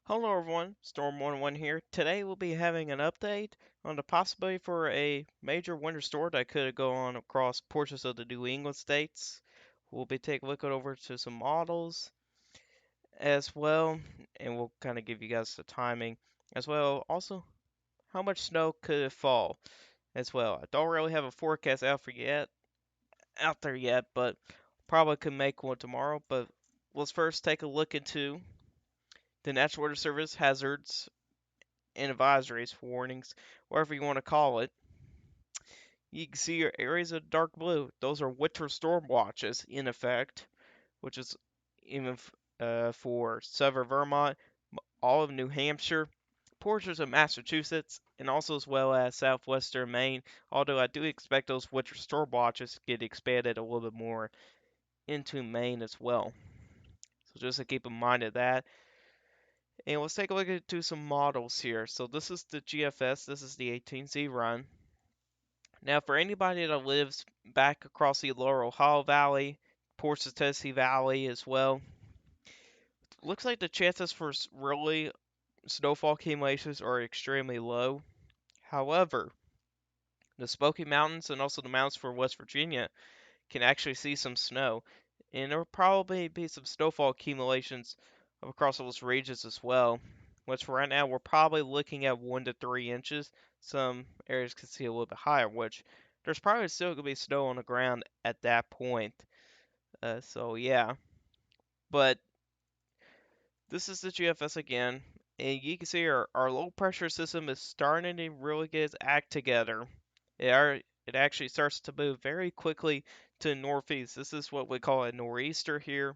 Hello everyone, Storm11 here. Today we'll be having an update on the possibility for a major winter storm that could go on across portions of the New England states. We'll be taking a look over to some models as well, and we'll kind of give you guys the timing as well. Also, how much snow could it fall as well. I don't really have a forecast out there yet, but probably could make one tomorrow. But let's first take a look into the National Weather Service hazards and advisories, warnings, whatever you want to call it. You can see your areas of dark blue. Those are winter storm watches in effect, which is even for southern Vermont, all of New Hampshire, portions of Massachusetts, and also as well as southwestern Maine. Although I do expect those winter storm watches to get expanded a little bit more into Maine as well. So just to keep in mind of that. And let's take a look into some models here. So this is the GFS. This is the 18Z run. Now, for anybody that lives back across the Lower Ohio Valley, ports of Tennessee Valley as well, looks like the chances for really snowfall accumulations are extremely low. However, the Smoky Mountains and also the mountains for West Virginia can actually see some snow, and there will probably be some snowfall accumulations across those regions as well. Which for right now we're probably looking at 1 to 3 inches. Some areas could see a little bit higher, which there's probably still gonna be snow on the ground at that point. So yeah, but this is the GFS again, and you can see our low pressure system is starting to really get its act together. It actually starts to move very quickly to the northeast. This is what we call a nor'easter here.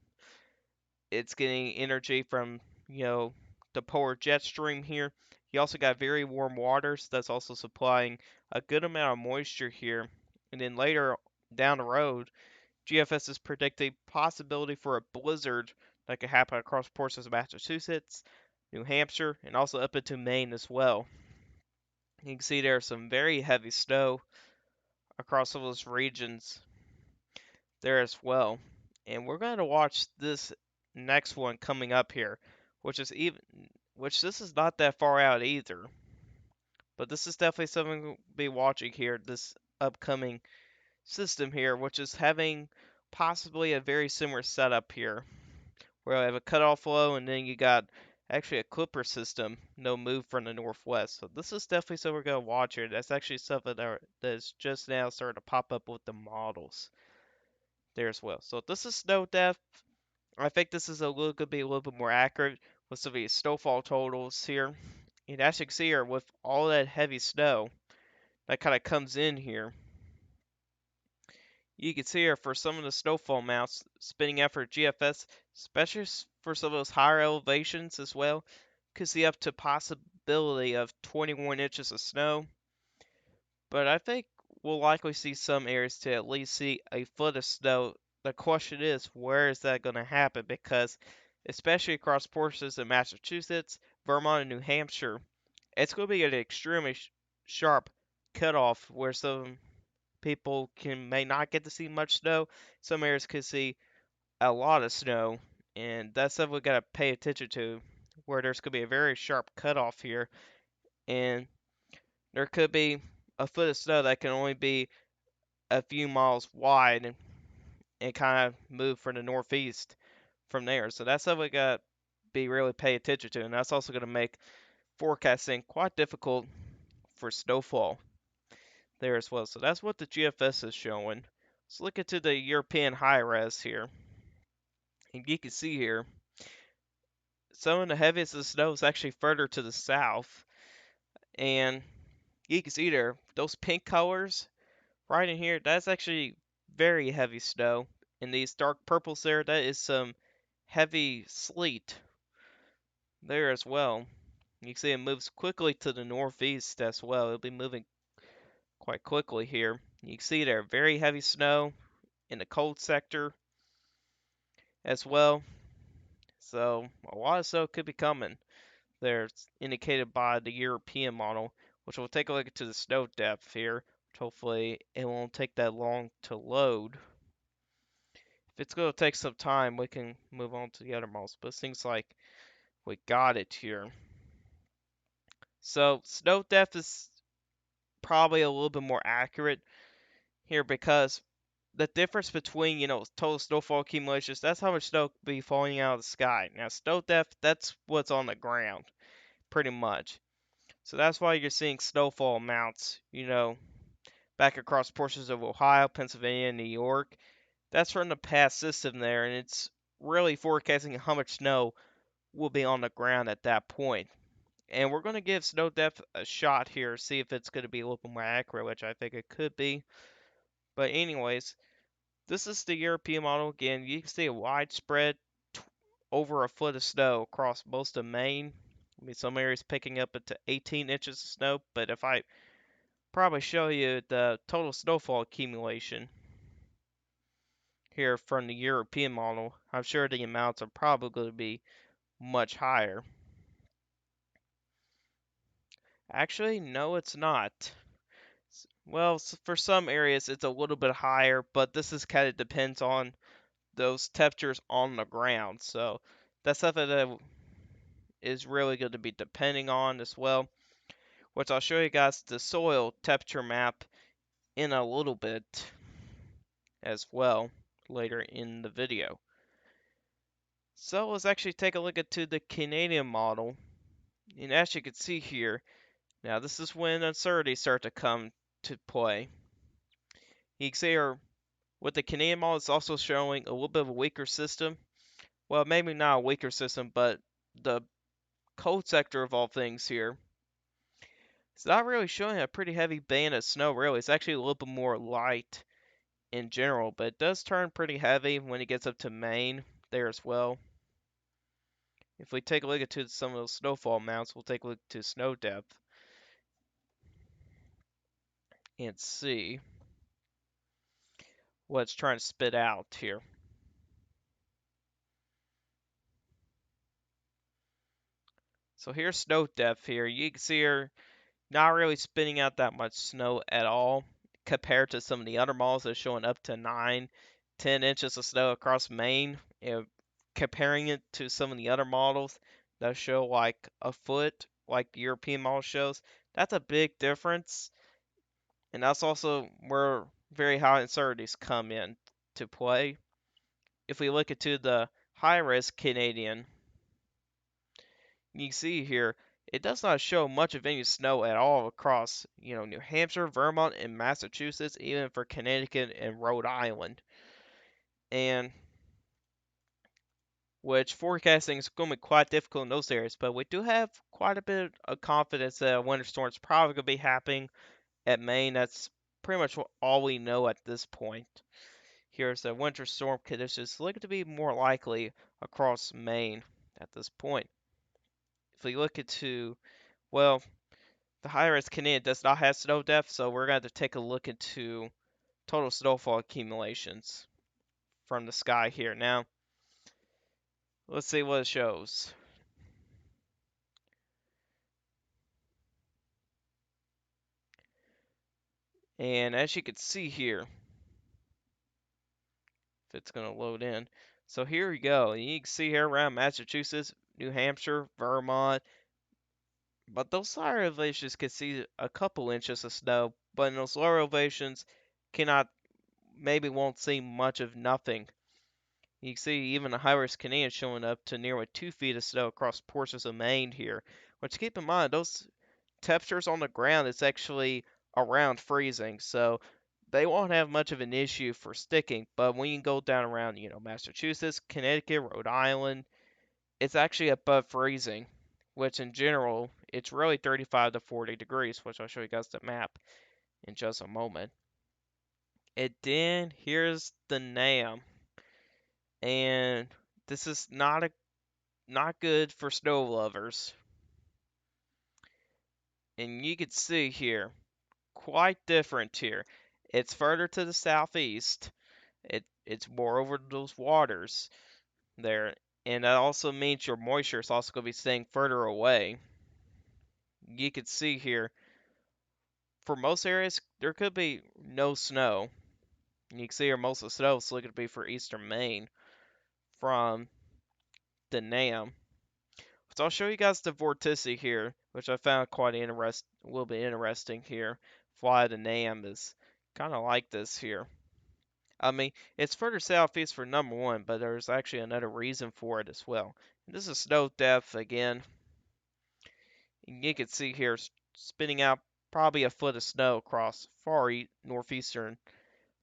It's getting energy from, you know, the polar jet stream here. You also got very warm water, so that's also supplying a good amount of moisture here. And then later down the road, GFS is predicting possibility for a blizzard that could happen across portions of Massachusetts, New Hampshire, and also up into Maine as well. You can see there's some very heavy snow across some of those regions there as well. And we're going to watch this next one coming up here, which this is not that far out either. But this is definitely something we'll be watching here, this upcoming system here, which is having possibly a very similar setup here, where I have a cutoff flow and then you got actually a clipper system, no move from the northwest. So this is definitely something we're going to watch here. That's actually something that's just now starting to pop up with the models there as well. So this is snow depth. I think this is going to be a little bit more accurate with some of these snowfall totals here. And as you can see here, with all that heavy snow that kind of comes in here, you can see here for some of the snowfall amounts spinning out for GFS, especially for some of those higher elevations as well, could see up to possibility of 21 inches of snow. But I think we'll likely see some areas to at least see a foot of snow. The question is, where is that going to happen? Because especially across portions of Massachusetts, Vermont, and New Hampshire, it's going to be an extremely sharp cutoff where some people may not get to see much snow. Some areas could see a lot of snow, and that's something we got to pay attention to. Where there's going to be a very sharp cutoff here, and there could be a foot of snow that can only be a few miles wide and kind of move from the northeast from there. So that's something we got to be really pay attention to, and that's also going to make forecasting quite difficult for snowfall there as well. So that's what the GFS is showing. Let's look into the European high res here. And you can see here, some of the heaviest of the snow is actually further to the south. And you can see there, those pink colors right in here, that's actually very heavy snow. And these dark purples there, that is some heavy sleet there as well. You can see it moves quickly to the northeast as well. It'll be moving quite quickly here. You can see there, very heavy snow in the cold sector as well. So a lot of snow could be coming there. It's indicated by the European model, which we'll take a look at the snow depth here. Which hopefully it won't take that long to load. If it's going to take some time, we can move on to the other models. But it seems like We got it here. So snow depth is probably a little bit more accurate here because the difference between, total snowfall accumulations, that's how much snow could be falling out of the sky. Now, snow depth, that's what's on the ground, pretty much. So that's why you're seeing snowfall amounts, back across portions of Ohio, Pennsylvania, and New York. That's from the past system there, and it's really forecasting how much snow will be on the ground at that point. And we're going to give snow depth a shot here, see if it's going to be a little bit more accurate, which I think it could be. But anyways, this is the European model. Again, you can see a widespread over a foot of snow across most of Maine. I mean, some areas picking up to 18 inches of snow, but if I probably show you the total snowfall accumulation here from the European model, I'm sure the amounts are probably going to be much higher. Actually, no, it's not. Well, for some areas it's a little bit higher, but this is kind of depends on those temperatures on the ground. So that's something that is really going to be depending on as well, which I'll show you guys the soil temperature map in a little bit as well later in the video. So let's actually take a look at the Canadian model. And as you can see here, now this is when uncertainties start to come to play. You can see here with the Canadian model, it's also showing a little bit of a weaker system. Well, maybe not a weaker system, but the cold sector of all things here. It's not really showing a pretty heavy band of snow, really. It's actually a little bit more light in general, but it does turn pretty heavy when it gets up to Maine there as well. If we take a look at some of those snowfall amounts, we'll take a look to snow depth and see what it's trying to spit out here. So here's snow depth here. You can see here not really spitting out that much snow at all compared to some of the other models that are showing up to 9, 10 inches of snow across Maine. Comparing it to some of the other models that show like a foot, like the European model shows, that's a big difference. And that's also where very high uncertainties come in to play. If we look into the high-risk Canadian, you can see here it does not show much of any snow at all across, New Hampshire, Vermont, and Massachusetts, even for Connecticut and Rhode Island. And which forecasting is going to be quite difficult in those areas, but we do have quite a bit of confidence that a winter storm is probably going to be happening at Maine. That's pretty much all we know at this point. Here's the winter storm conditions looking to be more likely across Maine at this point. If we look into, well, the high-risk Canadian does not have snow depth, so we're going to have to take a look into total snowfall accumulations from the sky here. Now, let's see what it shows. And as you can see here, if it's going to load in. So here we go. You can see here around Massachusetts, New Hampshire, Vermont. But those higher elevations can see a couple inches of snow, but in those lower elevations cannot, maybe won't see much of nothing. You can see even the high-risk Canadian showing up to nearly 2 feet of snow across portions of Maine here. Which keep in mind, those temperatures on the ground is actually around freezing, so they won't have much of an issue for sticking. But when you go down around, Massachusetts, Connecticut, Rhode Island, it's actually above freezing, which in general, it's really 35 to 40 degrees, which I'll show you guys the map in just a moment. And then here's the NAM. And this is not good for snow lovers. And you can see here, quite different here. It's further to the southeast. It's more over those waters there. And that also means your moisture is also going to be staying further away. You can see here, for most areas, there could be no snow. You can see here most of the snow is looking to be for eastern Maine from the NAM. So I'll show you guys the vorticity here, which I found quite a little bit interesting here. Why the NAM is kind of like this here. I mean, it's further southeast for number one, but there's actually another reason for it as well. This is snow depth again. You can see here spitting out probably a foot of snow across far northeastern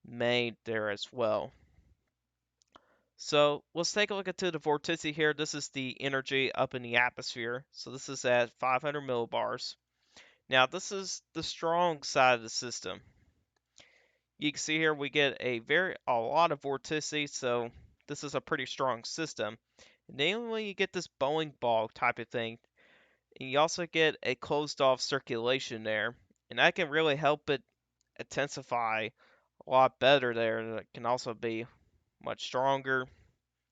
Maine there as well. So let's take a look into the vorticity here. This is the energy up in the atmosphere. So this is at 500 millibars. Now this is the strong side of the system. You can see here we get a lot of vorticity, so this is a pretty strong system. And then when you get this bowling ball type of thing, and you also get a closed off circulation there, and that can really help it intensify a lot better there. And it can also be much stronger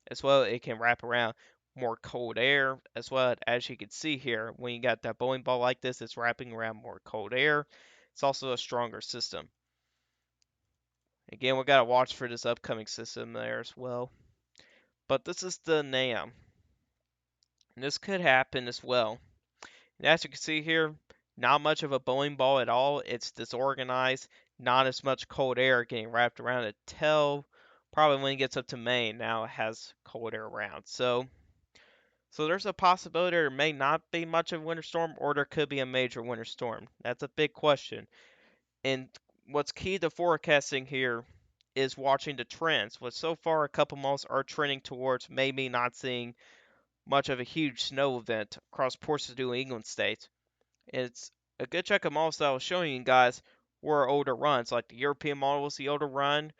as well. It can wrap around more cold air as well. As you can see here, when you got that bowling ball like this, it's wrapping around more cold air. It's also a stronger system. Again, we got to watch for this upcoming system there as well. But this is the NAM. And this could happen as well. And as you can see here, not much of a bowling ball at all. It's disorganized. Not as much cold air getting wrapped around it till probably when it gets up to Maine. Now it has cold air around. So there's a possibility there may not be much of a winter storm, or there could be a major winter storm. That's a big question. And what's key to forecasting here is watching the trends. But so far, a couple months are trending towards maybe not seeing much of a huge snow event across portions of New England states. It's a good chunk of models that I was showing you guys were older runs. Like the European model was the older run.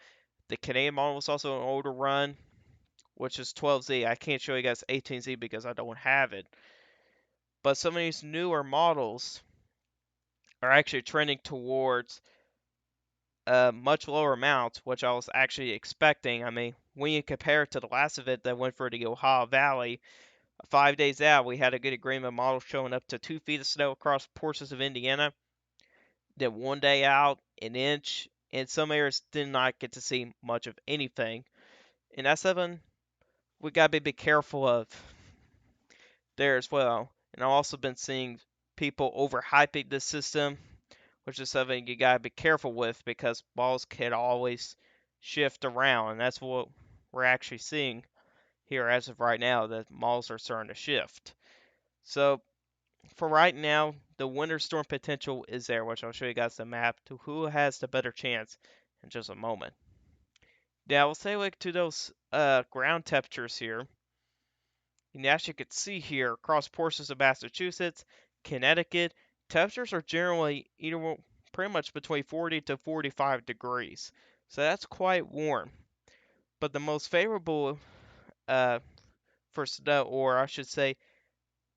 The Canadian model was also an older run, which is 12Z. I can't show you guys 18Z because I don't have it. But some of these newer models are actually trending towards much lower amounts, which I was actually expecting. I mean, when you compare it to the last event that went for the Ohio Valley, 5 days out, we had a good agreement model showing up to 2 feet of snow across portions of Indiana. Then one day out, an inch, and some areas did not get to see much of anything. And that's something we gotta be careful of there as well. And I've also been seeing people overhyping this system, which is something you gotta be careful with because balls can always shift around, and that's what we're actually seeing here as of right now. That malls are starting to shift. So for right now, the winter storm potential is there, which I'll show you guys the map to who has the better chance in just a moment. Now, we'll say like to those ground temperatures here. And as you can see here, across portions of Massachusetts, Connecticut, temperatures are generally either pretty much between 40 to 45 degrees. So that's quite warm. But the most favorable uh, for snow, or I should say,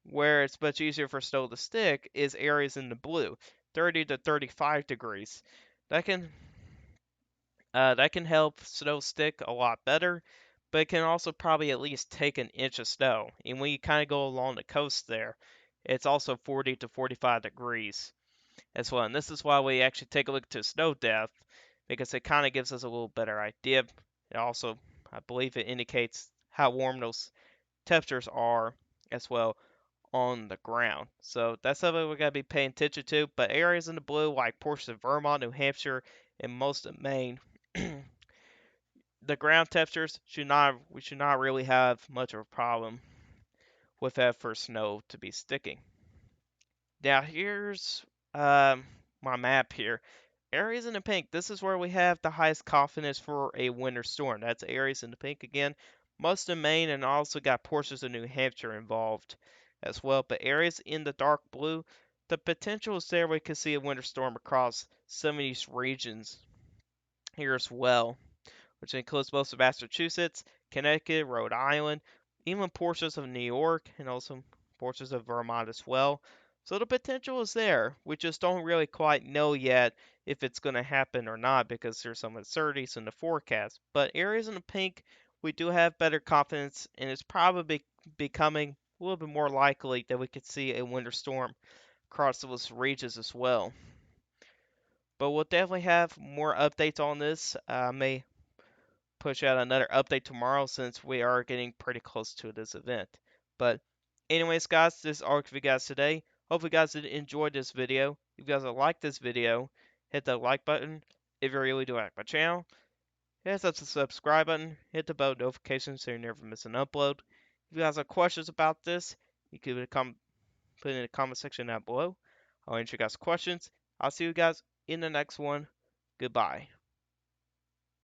where it's much easier for snow to stick, is areas in the blue, 30 to 35 degrees. That can that can help snow stick a lot better, but it can also probably at least take an inch of snow. And when you kind of go along the coast there, it's also 40 to 45 degrees as well. And this is why we actually take a look to snow depth, because it kind of gives us a little better idea. It also, I believe, it indicates how warm those temperatures are as well on the ground. So that's something we gotta be paying attention to. But areas in the blue, like portions of Vermont, New Hampshire, and most of Maine, the ground temperatures we should not really have much of a problem with that for snow to be sticking. Now here's um, my map here. Areas in the pink, this is where we have the highest confidence for a winter storm. That's areas in the pink again. Most of Maine and also got portions of New Hampshire involved as well. But areas in the dark blue, the potential is there we could see a winter storm across some of these regions here as well, which includes most of Massachusetts, Connecticut, Rhode Island, even portions of New York, and also portions of Vermont as well. So the potential is there. We just don't really quite know yet if it's going to happen or not because there's some uncertainties in the forecast. But areas in the pink, we do have better confidence, and it's probably becoming a little bit more likely that we could see a winter storm across those regions as well. But we'll definitely have more updates on this. I may push out another update tomorrow since we are getting pretty close to this event. But Anyways, guys, this is Ark for you guys today. Hope you guys did enjoy this video. If you guys like this video, hit the like button. If you really do like my channel, hit the subscribe button. Hit the bell notification so you never miss an upload. If you guys have questions about this, you can put it in the comment section down below. I'll answer you guys' questions. I'll see you guys in the next one. Goodbye.